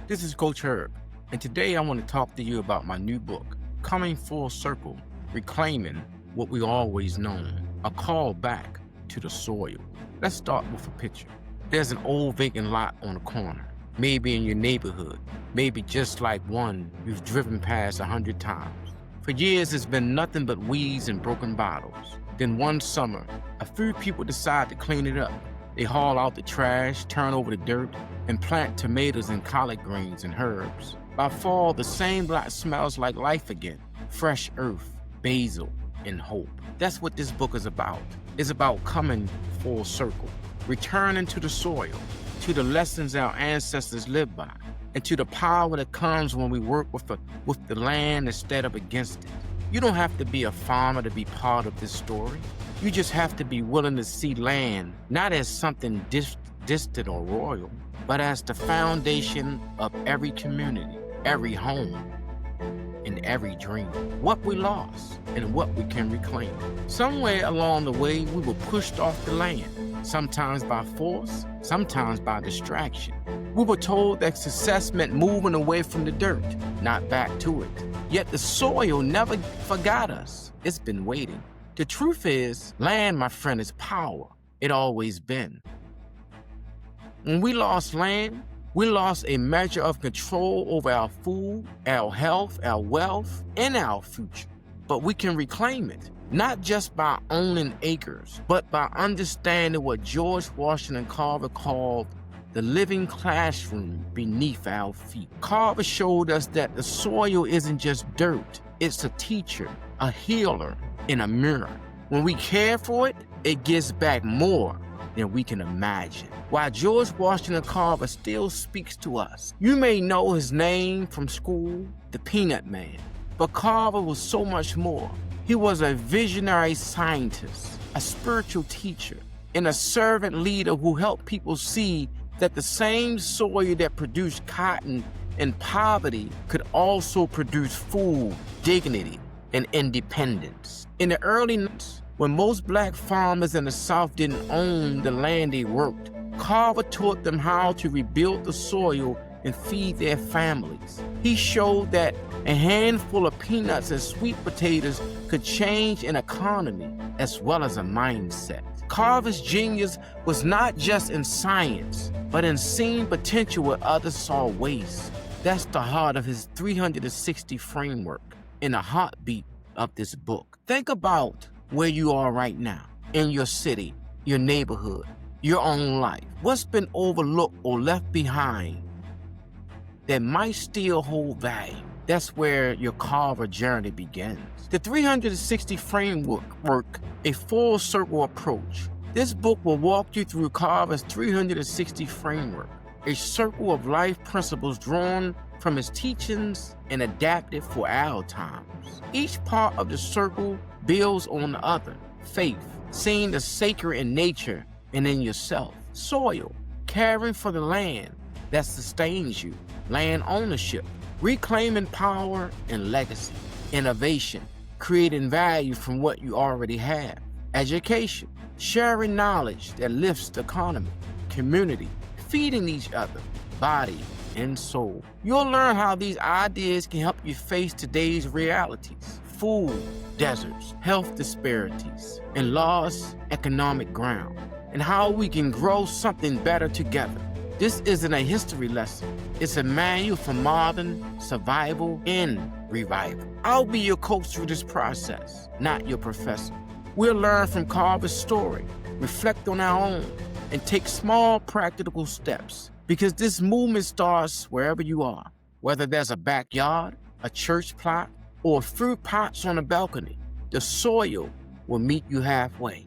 This is Coach Herb, and today I want to talk to you about my new book, Coming Full Circle, Reclaiming What We Always Known, a call back to the soil. Let's start with a picture. There's an old vacant lot on the corner, maybe in your neighborhood, maybe just like one you've driven past 100 times. For years, it's been nothing but weeds and broken bottles. Then one summer, a few people decide to clean it up. They haul out the trash, turn over the dirt, and plant tomatoes and collard greens and herbs. By fall, the same lot smells like life again. Fresh earth, basil, and hope. That's what this book is about. It's about coming full circle, returning to the soil, to the lessons our ancestors lived by, and to the power that comes when we work with the land instead of against it. You don't have to be a farmer to be part of this story. You just have to be willing to see land not as something distant or royal, but as the foundation of every community, every home, and every dream. What we lost and what we can reclaim. Somewhere along the way, we were pushed off the land, sometimes by force, sometimes by distraction. We were told that success meant moving away from the dirt, not back to it. Yet the soil never forgot us. It's been waiting. The truth is, land, my friend, is power. It always been. When we lost land, we lost a measure of control over our food, our health, our wealth, and our future. But we can reclaim it, not just by owning acres, but by understanding what George Washington Carver called the living classroom beneath our feet. Carver showed us that the soil isn't just dirt, it's a teacher, a healer, and a mirror. When we care for it, it gives back more than we can imagine. While George Washington Carver still speaks to us, you may know his name from school, the Peanut Man, but Carver was so much more. He was a visionary scientist, a spiritual teacher, and a servant leader who helped people see that the same soil that produced cotton and poverty could also produce food, dignity, and independence. In the early 90s, when most black farmers in the South didn't own the land they worked, Carver taught them how to rebuild the soil and feed their families. He showed that a handful of peanuts and sweet potatoes could change an economy as well as a mindset. Carver's genius was not just in science, but in seeing potential where others saw waste. That's the heart of his 360 framework and the heartbeat of this book. Think about where you are right now, in your city, your neighborhood, your own life. What's been overlooked or left behind that might still hold value? That's where your Carver journey begins. The 360 framework, a full circle approach. This book will walk you through Carver's 360 framework, a circle of life principles drawn from his teachings and adapted for our times. Each part of the circle builds on the other. Faith, seeing the sacred in nature and in yourself. Soil, caring for the land that sustains you. Land ownership, reclaiming power and legacy. Innovation, creating value from what you already have. Education, sharing knowledge that lifts the economy. Community, feeding each other, body and soul. You'll learn how these ideas can help you face today's realities. Food deserts, health disparities, and lost economic ground, and how we can grow something better together. This isn't a history lesson. It's a manual for modern survival and revival. I'll be your coach through this process, not your professor. We'll learn from Carver's story, reflect on our own, and take small practical steps, because this movement starts wherever you are, whether there's a backyard, a church plot, or fruit pots on a balcony. The soil will meet you halfway.